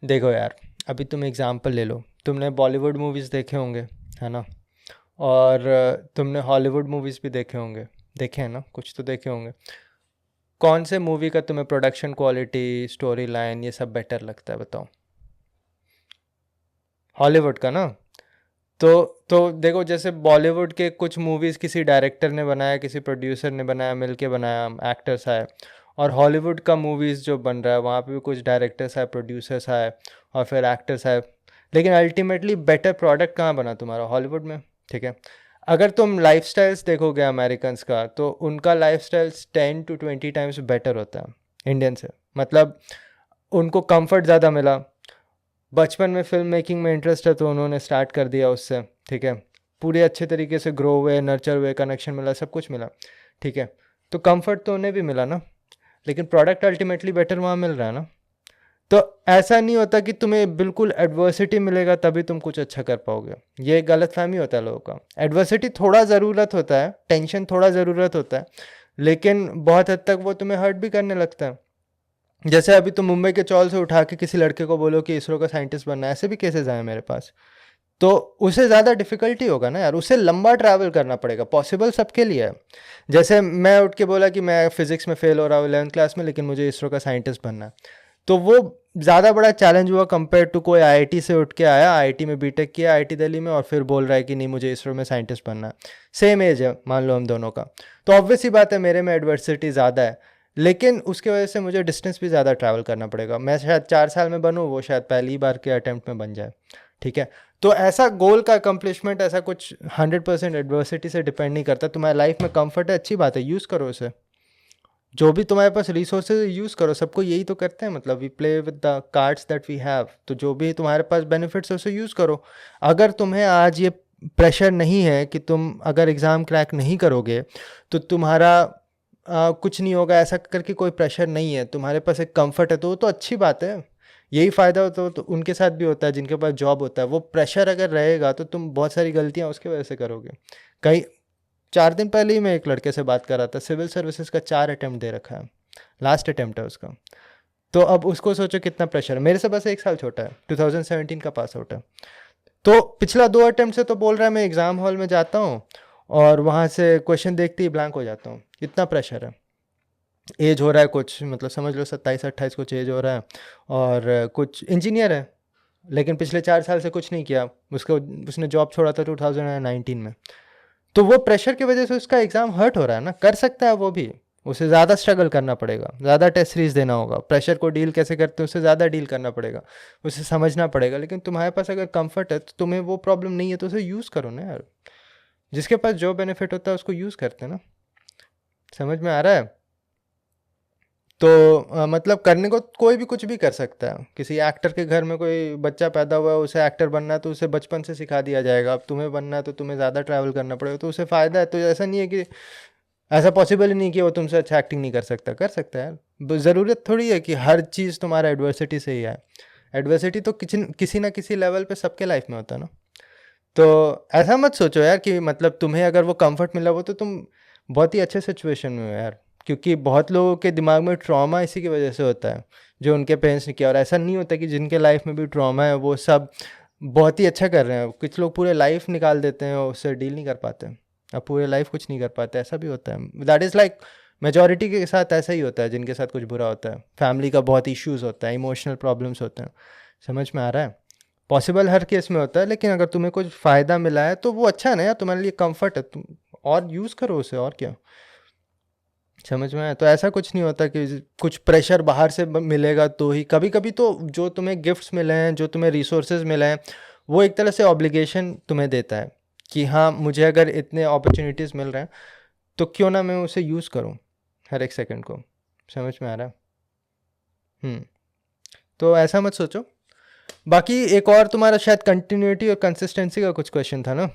देखो यार, अभी तुम एग्जांपल ले लो, तुमने बॉलीवुड मूवीज़ देखे होंगे, है ना? और तुमने हॉलीवुड मूवीज़ भी देखे होंगे, देखे हैं ना, कुछ तो देखे होंगे। कौन से मूवी का तुम्हें प्रोडक्शन क्वालिटी, स्टोरी लाइन, ये सब बेटर लगता है, बताओ? हॉलीवुड का ना? तो तो देखो, जैसे बॉलीवुड के कुछ मूवीज़ किसी डायरेक्टर ने बनाया, किसी प्रोड्यूसर ने बनाया, मिलके बनाया, एक्टर्स आए। और हॉलीवुड का मूवीज़ जो बन रहा है, वहाँ पे भी कुछ डायरेक्टर्स आए, प्रोड्यूसर्स आए, और फिर एक्टर्स आए। लेकिन अल्टीमेटली बेटर प्रोडक्ट कहाँ बना तुम्हारा? हॉलीवुड में। ठीक है। अगर तुम लाइफस्टाइल्स देखोगे अमेरिकन्स का, तो उनका लाइफस्टाइल्स 10 to 20 टाइम्स बेटर होता है इंडियन से। मतलब उनको कंफर्ट ज़्यादा मिला, बचपन में फिल्म मेकिंग में इंटरेस्ट है तो उन्होंने स्टार्ट कर दिया उससे। ठीक है। पूरे अच्छे तरीके से ग्रो हुए, नर्चर हुए, कनेक्शन मिला, सब कुछ मिला। ठीक है। तो कंफर्ट तो उन्हें भी मिला ना, लेकिन प्रोडक्ट अल्टीमेटली बेटर वहाँ मिल रहा है ना। तो ऐसा नहीं होता कि तुम्हें बिल्कुल एडवर्सिटी मिलेगा तभी तुम कुछ अच्छा कर पाओगे। ये गलत फहमी होता है लोगों का। एडवर्सिटी थोड़ा ज़रूरत होता है, टेंशन थोड़ा ज़रूरत होता है, लेकिन बहुत हद तक वो तुम्हें हर्ट भी करने लगता है। जैसे अभी तुम मुंबई के चौल से उठा के किसी लड़के को बोलो कि इसरो का साइंटिस्ट बनना है, ऐसे भी केसेस आए मेरे पास। तो उसे ज़्यादा डिफिकल्टी होगा ना यार, उसे लंबा ट्रैवल करना पड़ेगा। पॉसिबल सबके लिए है। जैसे मैं उठ के बोला कि मैं फिजिक्स में फेल हो रहा हूँ 11th क्लास में, लेकिन मुझे इसरो का साइंटिस्ट बनना है, तो वो ज़्यादा बड़ा चैलेंज हुआ कंपेयर टू कोई आईआईटी से उठ के आया, आईआईटी में बीटेक किया, आईआईटी दिल्ली में, और फिर बोल रहा है कि नहीं मुझे इसरो में साइंटिस्ट बनना है। सेम एज है मान लो हम दोनों का, तो ऑब्वियस सी बात है मेरे में एडवर्सिटी ज़्यादा है, लेकिन उसकी वजह से मुझे डिस्टेंस भी ज़्यादा ट्रैवल करना पड़ेगा। मैं शायद 4 साल में बनूँ, वो शायद पहली बार के अटेम्प्ट में बन जाए। ठीक है। तो ऐसा गोल का अकम्पलिशमेंट ऐसा कुछ 100% एडवर्सिटी से डिपेंड नहीं करता। तुम्हारी लाइफ में कंफर्ट है, अच्छी बात है, यूज़ करो उसे। जो भी तुम्हारे पास रिसोर्सेज यूज़ करो, सबको यही तो करते हैं, मतलब we play with the cards that we have. तो जो भी तुम्हारे पास बेनिफिट्स है उसे यूज़ करो। अगर तुम्हें आज ये प्रेशर नहीं है कि तुम अगर एग्ज़ाम क्रैक नहीं करोगे तो तुम्हारा कुछ नहीं होगा, ऐसा करके कोई प्रेशर नहीं है, तुम्हारे पास एक कंफर्ट है, तो वो तो अच्छी बात है। यही फ़ायदा होता तो उनके साथ भी होता है जिनके पास जॉब होता है। वो प्रेशर अगर रहेगा तो तुम बहुत सारी गलतियाँ उसकी वजह से करोगे। कई 4 दिन पहले ही मैं एक लड़के से बात कर रहा था, सिविल सर्विसेज का 4 अटेम्प्ट दे रखा है, लास्ट अटेम्प्ट है उसका। तो अब उसको सोचो कितना प्रेशर है। मेरे से बस 1 साल छोटा है, 2017 का पास आउट है। तो पिछला 2 अटेम्प्ट से तो बोल रहा है मैं एग्ज़ाम हॉल में जाता हूँ और वहाँ से क्वेश्चन देखते ही ब्लैंक हो जाता हूँ, इतना प्रेशर है। एज हो रहा है कुछ, मतलब समझ लो 27-28 कुछ एज हो रहा है, और कुछ इंजीनियर है, लेकिन पिछले 4 साल से कुछ नहीं किया। उसको उसने जॉब छोड़ा था 2019 में। तो वो प्रेशर की वजह से उसका एग्ज़ाम हर्ट हो रहा है ना। कर सकता है वो भी, उसे ज़्यादा स्ट्रगल करना पड़ेगा, ज़्यादा टेस्ट सीरीज देना होगा, प्रेशर को डील कैसे करते हैं उसे ज़्यादा डील करना पड़ेगा, उसे समझना पड़ेगा। लेकिन तुम्हारे पास अगर कंफर्ट है तो तुम्हें वो प्रॉब्लम नहीं है, तो उसे यूज़ करो ना यार। जिसके पास जो बेनिफिट होता है उसको यूज़ करते हैं ना। समझ में आ रहा है? तो मतलब करने को कोई भी कुछ भी कर सकता है। किसी एक्टर के घर में कोई बच्चा पैदा हुआ है, उसे एक्टर बनना है तो उसे बचपन से सिखा दिया जाएगा। अब तुम्हें बनना है तो तुम्हें ज़्यादा ट्रैवल करना पड़ेगा, तो उसे फ़ायदा है। तो ऐसा नहीं है कि, ऐसा पॉसिबल ही नहीं कि वो तुमसे अच्छा एक्टिंग नहीं कर सकता, कर सकता है यार। ज़रूरत थोड़ी है कि हर चीज़ तुम्हारा एडवर्सिटी से ही आए। एडवर्सिटी तो किसी किसी ना किसी लेवल पे सबके लाइफ में होता है ना। तो ऐसा मत सोचो यार कि मतलब तुम्हें अगर वो कंफर्ट मिला वो तो तुम बहुत ही अच्छे सिचुएशन में हो यार। क्योंकि बहुत लोगों के दिमाग में ट्रॉमा इसी की वजह से होता है, जो उनके पेरेंट्स ने किया। और ऐसा नहीं होता कि जिनके लाइफ में भी ट्रॉमा है वो सब बहुत ही अच्छा कर रहे हैं। कुछ लोग पूरे लाइफ निकाल देते हैं और उससे डील नहीं कर पाते, अब पूरे लाइफ कुछ नहीं कर पाते, ऐसा भी होता है। दैट इज़ लाइक मेजॉरिटी के साथ ऐसा ही होता है, जिनके साथ कुछ बुरा होता है, फैमिली का बहुत इश्यूज होता है, इमोशनल प्रॉब्लम्स होते हैं। समझ में आ रहा है? पॉसिबल हर केस में होता है, लेकिन अगर तुम्हें कुछ फ़ायदा मिला है तो वो अच्छा है ना यार, तुम्हारे लिए कंफर्ट है, तुम और यूज़ करो उसे, और क्या। समझ में आया? तो ऐसा कुछ नहीं होता कि कुछ प्रेशर बाहर से मिलेगा तो ही। कभी कभी तो जो तुम्हें गिफ्ट्स मिले हैं, जो तुम्हें रिसोर्सेज मिले हैं, वो एक तरह से ऑब्लिगेशन तुम्हें देता है कि हाँ, मुझे अगर इतने अपॉर्चुनिटीज़ मिल रहे हैं तो क्यों ना मैं उसे यूज़ करूँ हर एक सेकंड को। समझ में आ रहा है? हम्म। तो ऐसा मत सोचो। बाकी एक और तुम्हारा शायद कंटिन्यूटी और कंसिस्टेंसी का कुछ क्वेश्चन था ना?